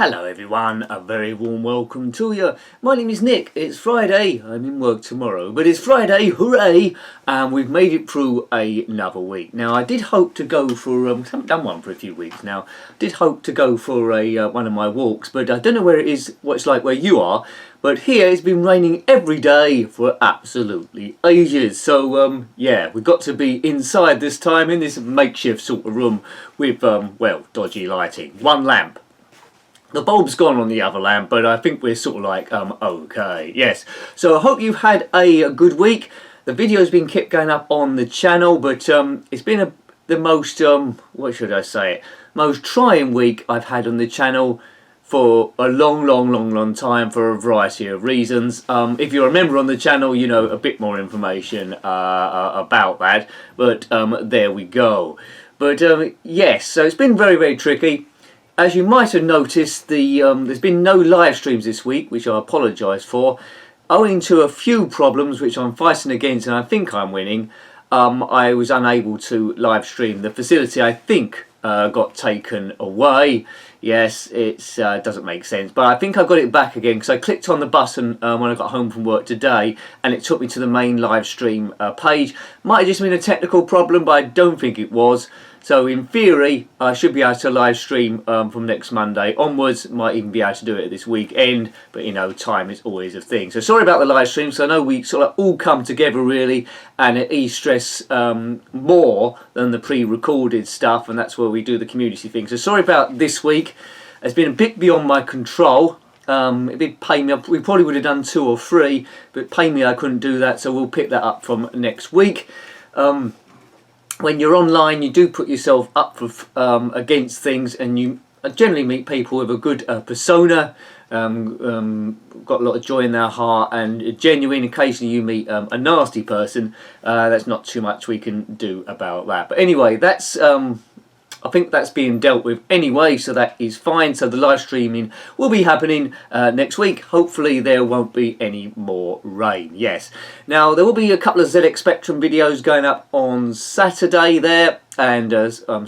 Hello everyone, a very warm welcome to you. My name is Nick. It's Friday. I'm in work tomorrow, but it's Friday, hooray! And we've made it through another week. Now I did hope to go for, I haven't done one for a few weeks now. Did hope to go for one of my walks, but I don't know where it is, what it's like where you are. But here it's been raining every day for absolutely ages. So yeah, we've got to be inside this time in this makeshift sort of room with, well, dodgy lighting. One lamp. The bulb's gone on the other lamp, but I think we're sort of like, okay, yes. So I hope you've had a good week. The video's been kept going up on the channel, but it's been the most, what should I say, most trying week I've had on the channel for a long time for a variety of reasons. If you're a member on the channel, you know a bit more information about that, but there we go. But yes, so it's been very tricky. As you might have noticed, there's been no live streams this week, which I apologise for. Owing to a few problems which I'm fighting against and I think I'm winning, I was unable to live stream. The facility, I think, got taken away. Yes, it doesn't make sense, but I think I got it back again because I clicked on the button when I got home from work today and it took me to the main live stream page. Might have just been a technical problem, but I don't think it was. So in theory, I should be able to live stream from next Monday onwards. Might even be able to do it this weekend, but you know, time is always a thing. So sorry about the live stream. So I know we sort of all come together really, and it ease-stress more than the pre-recorded stuff, and that's where we do the community thing. So sorry about this week. It's been a bit beyond my control. It did pay me. We probably would have done 2 or 3, but pay me I couldn't do that. So we'll pick that up from next week. When you're online, you do put yourself up for against things, and you generally meet people with a good persona, got a lot of joy in their heart, and genuine. Occasionally you meet a nasty person. That's not too much we can do about that. But anyway, that's I think that's being dealt with anyway, so that is fine. So the live streaming will be happening next week. Hopefully there won't be any more rain. Yes. Now there will be a couple of ZX Spectrum videos going up on Saturday there, and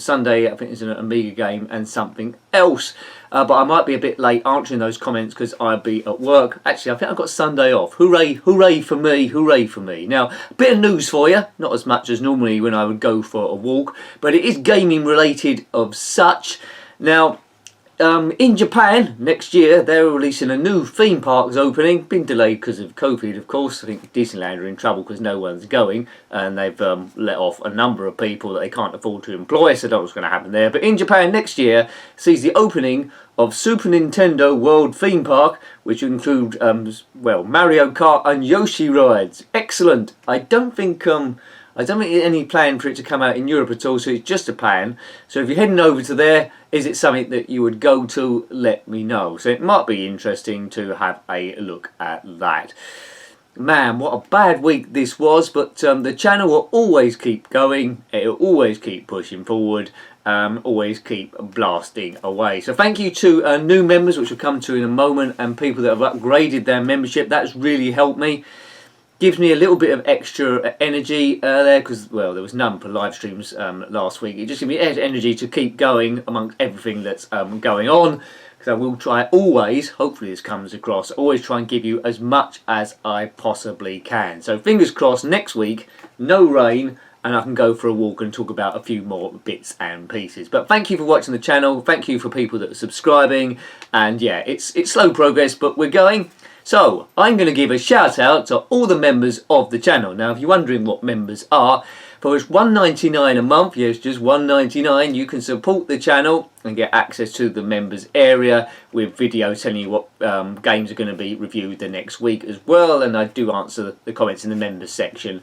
Sunday I think there's an Amiga game and something else. But I might be a bit late answering those comments because I'll be at work. Actually, I think I've got Sunday off. Hooray, hooray for me, hooray for me. Now, a bit of news for you. Not as much as normally when I would go for a walk, but it is gaming related of such. Now, in Japan next year they're releasing a new theme park's opening. Been delayed because of COVID, of course. I think Disneyland are in trouble because no one's going, and they've let off a number of people that they can't afford to employ, so I don't know what's going to happen there. But in Japan next year sees the opening of Super Nintendo World Theme Park, which include well, Mario Kart and Yoshi rides. Excellent. I don't think any plan for it to come out in Europe at all, so it's just a plan. So if you're heading over to there, is it something that you would go to? Let me know. So it might be interesting to have a look at that. Man, what a bad week this was, but the channel will always keep going. It'll always keep pushing forward. Always keep blasting away. So thank you to new members, which we'll come to in a moment, and people that have upgraded their membership. That's really helped me. Gives me a little bit of extra energy there because, well, there was none for live streams last week. It just gives me energy to keep going amongst everything that's going on, because I will try always, hopefully this comes across, always try and give you as much as I possibly can. So fingers crossed next week, no rain, and I can go for a walk and talk about a few more bits and pieces. But thank you for watching the channel. Thank you for people that are subscribing. And yeah, it's slow progress, but we're going. So, I'm going to give a shout out to all the members of the channel. Now, if you're wondering what members are, for it's $1.99 a month, yes, just $1.99, you can support the channel and get access to the members area with videos telling you what games are going to be reviewed the next week as well. And I do answer the comments in the members section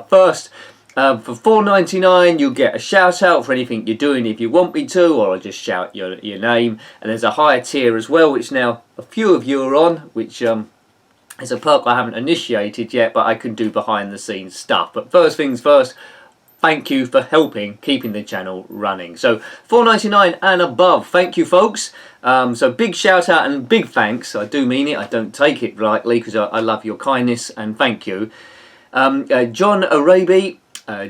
first. For $4.99 you'll get a shout out for anything you're doing if you want me to, or I'll just shout your name. And there's a higher tier as well, which now a few of you are on, which is a perk I haven't initiated yet, but I can do behind the scenes stuff. But first things first, thank you for helping keeping the channel running. So $4.99 and above, thank you folks. So big shout out and big thanks. I do mean it, I don't take it lightly, because I love your kindness, and thank you. John Arabi,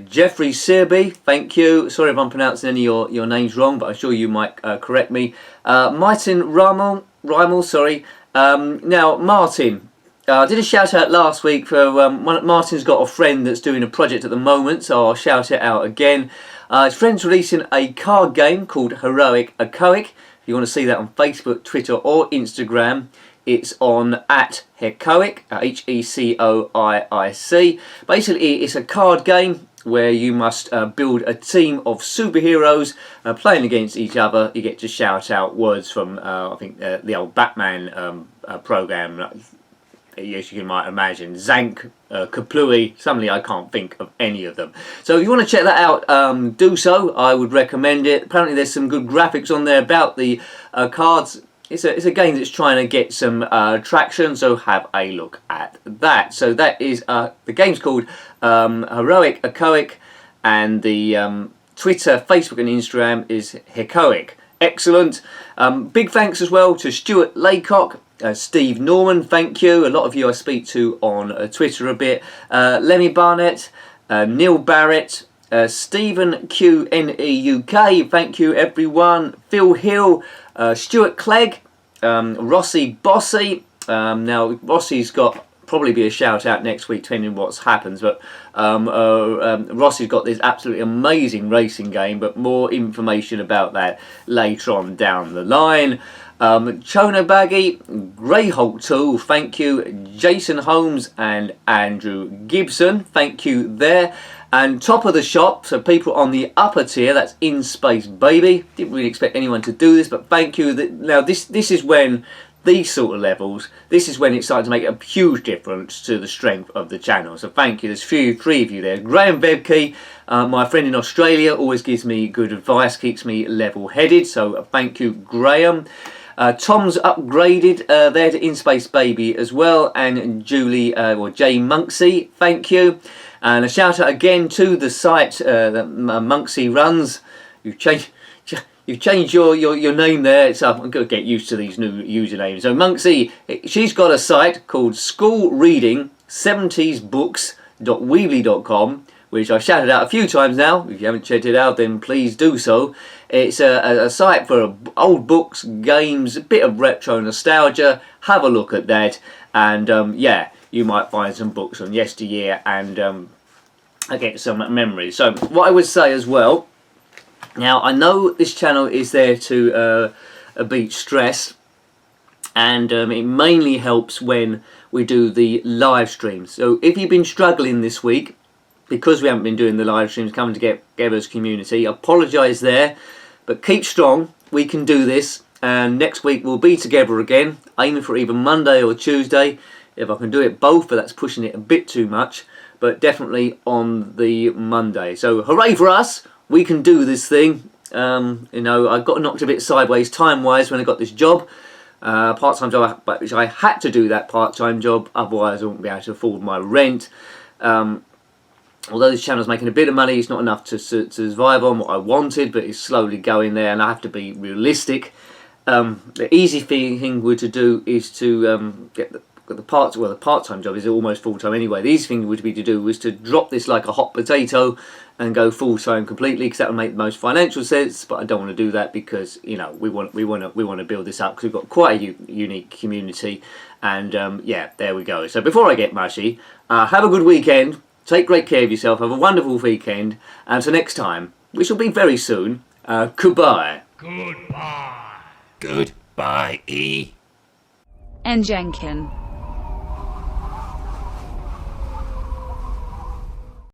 Jeffrey Sirby, thank you. Sorry if I'm pronouncing any of your names wrong, but I'm sure you might correct me. Martin Rymel, sorry. Now, Martin, I did a shout out last week for Martin's got a friend that's doing a project at the moment, so I'll shout it out again. His friend's releasing a card game called Hooray, Echoic. If you want to see that on Facebook, Twitter or Instagram, it's on @Echoic, HECOIIC. Basically, it's a card game where you must build a team of superheroes playing against each other. You get to shout out words from, I think, the old Batman program. Yes, you might imagine. Zank, Kaplooey, suddenly I can't think of any of them. So if you want to check that out, do so. I would recommend it. Apparently there's some good graphics on there about the cards. It's a game that's trying to get some traction, so have a look at that. So that is, the game's called Hooray, Echoic, and the Twitter, Facebook and Instagram is Echoic. Excellent. Big thanks as well to Stuart Laycock, Steve Norman, thank you. A lot of you I speak to on Twitter a bit. Lemmy Barnett, Neil Barrett, Stephen QNEUK, thank you everyone. Phil Hill, Stuart Clegg, Rossi Bossy. Now Rossi's got probably be a shout out next week depending on what happens, but Rossi's got this absolutely amazing racing game, but more information about that later on down the line. Chono Baggy, Greyholt Tool, thank you. Jason Holmes and Andrew Gibson, thank you there. And top of the shop, so people on the upper tier, that's In Space Baby. Didn't really expect anyone to do this, but thank you. Now this is when these sort of levels, this is when it's starting to make a huge difference to the strength of the channel. So thank you. There's three of you there. Graham Vebke, my friend in Australia, always gives me good advice, keeps me level-headed. So thank you, Graham. Tom's upgraded there to In Space Baby as well, and Julie or Jay Monksy, thank you. And a shout out again to the site that Monksy runs. You've changed your name there. So I'm going to get used to these new usernames. So Monksy, she's got a site called schoolreading70sbooks.weebly.com, which I've shouted out a few times now. If you haven't checked it out, then please do so. It's a site for old books, games, a bit of retro nostalgia. Have a look at that, and yeah, you might find some books on yesteryear and get some memories. So what I would say as well, now I know this channel is there to beat stress, and it mainly helps when we do the live streams. So if you've been struggling this week because we haven't been doing the live streams, coming together as community, I apologise there, but keep strong. We can do this, and next week we'll be together again, aiming for either Monday or Tuesday. If I can do it both, but that's pushing it a bit too much, but definitely on the Monday. So hooray for us, we can do this thing. You know, I got knocked a bit sideways time-wise when I got this job, part-time job, which I had to do that part-time job, otherwise I wouldn't be able to afford my rent. Although this channel's making a bit of money, it's not enough to survive on what I wanted, but it's slowly going there, and I have to be realistic. The easy thing to do is to get the part-time job is almost full-time anyway. The easy thing would be to do was to drop this like a hot potato and go full-time completely, because that would make the most financial sense. But I don't want to do that because, you know, we want to build this up, because we've got quite a unique community. And yeah, there we go. So before I get mushy, have a good weekend. Take great care of yourself. Have a wonderful weekend. And until next time, which will be very soon. Goodbye. Goodbye. Goodbye, E. And Jenkin.